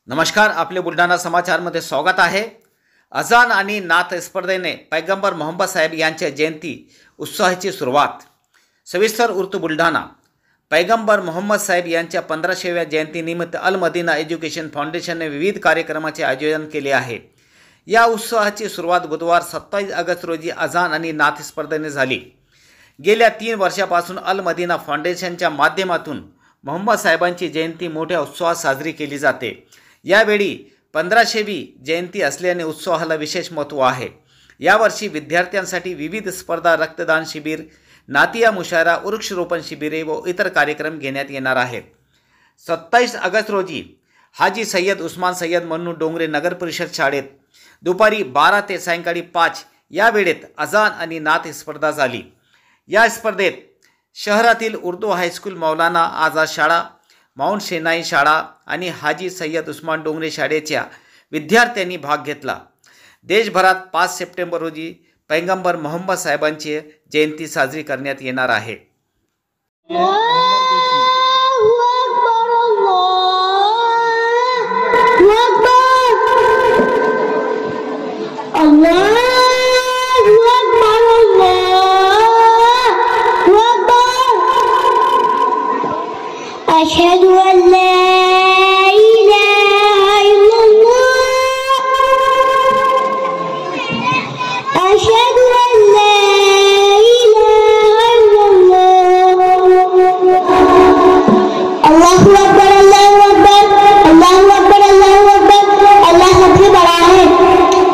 नमस्कार, आपले बुलढाणा समाचारमध्ये स्वागत आहे। अजान आणि नात स्पर्धेने पैगंबर मोहम्मद साहेब यांच्या जयंती उत्सवाची सुरुवात। सविस्तर वृत्त बुलढाणा। पैगंबर मोहम्मद साहेब यांच्या 1500व्या जयंतीनिमित्त अल मदीना एज्युकेशन फाउंडेशनने विविध कार्यक्रमाचे आयोजन केले आहे। या उत्सवाची सुरुवात बुधवार 27 ऑगस्ट रोजी अजान आणि नात स्पर्धेने झाली। गेल्या 3 वर्षापासून अल मदीना फाउंडेशनच्या माध्यमातून मोहम्मद साहेबांची जयंती मोठ्या उत्सवात साजरी केली जाते। यावेळी 1500वी जयंती असल्याने उत्सवाला विशेष महत्त्व आहे। यावर्षी विद्यार्थ्यांसाठी विविध स्पर्धा, रक्तदान शिबिर, नातिया मुशायरा, वृक्षरोपण शिबिरे व इतर कार्यक्रम घेण्यात येणार आहेत। 27 ऑगस्ट रोजी हाजी सय्यद उस्मान सय्यद मन्नू डोंगरे नगर परिषद शाळेत दुपारी 12 ते सायंकाळी 5 या वेळेत अजान आणि नात स्पर्धा झाली। या स्पर्धेत शहरातील उर्दू हायस्कूल, मौलाना आझाद शाळा, माउंट सेनाई शाळा आणि हाजी सय्यद उस्मान डोंगरे शाळेच्या विद्यार्थ्यांनी भाग घेतला। देशभरात 5 सप्टेंबर रोजी पैगंबर मोहम्मद साहेबांची जयंती साजरी करण्यात येणार आहे। أشهد أن لا إله إلا الله أشهد أن لا إله إلا الله الله أكبر الله أكبر الله أكبر الله أكبر الله सबसे बड़ा है।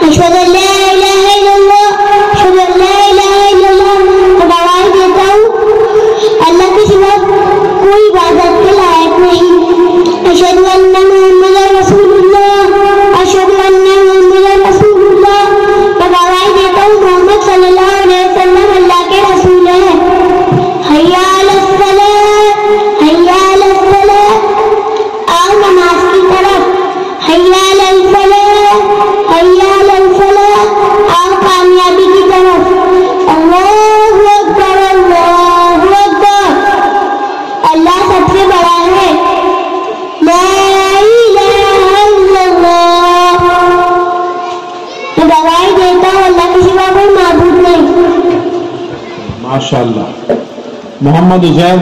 أشهد أن لا إله إلا الله أشهد أن ला इलाहा इल्लल्लाह मैं गवाही देता हूँ अल्लाह के सिवा कोई इबादत के लायक नहीं। अशहदु अन्ना मुहम्मदर रसूलुल्लाह अशहदु अन्ना मुहम्मदर रसूलुल्लाह मैं गवाही देता हूँ मोहम्मद सल्लल्लाहु अलैहि वसल्लम अल्लाह के रसूल हैं। हय्या अलस सलाह हय्या अलस सलाह आओ नमाज की तरफ। हय्या अलल फलाह हय्या अलल फलाह आओ कामयाबी की तरफ। अल्लाहु अकबर अल्लाहु अकबर अल्लाह सबसे बड़ा है। ला इलाहा इल्लल्लाह मैं गवाही देता हूँ अल्लाह के सिवा कोई माबूद नहीं। माशाअल्लाह। मोहम्मद हुसैन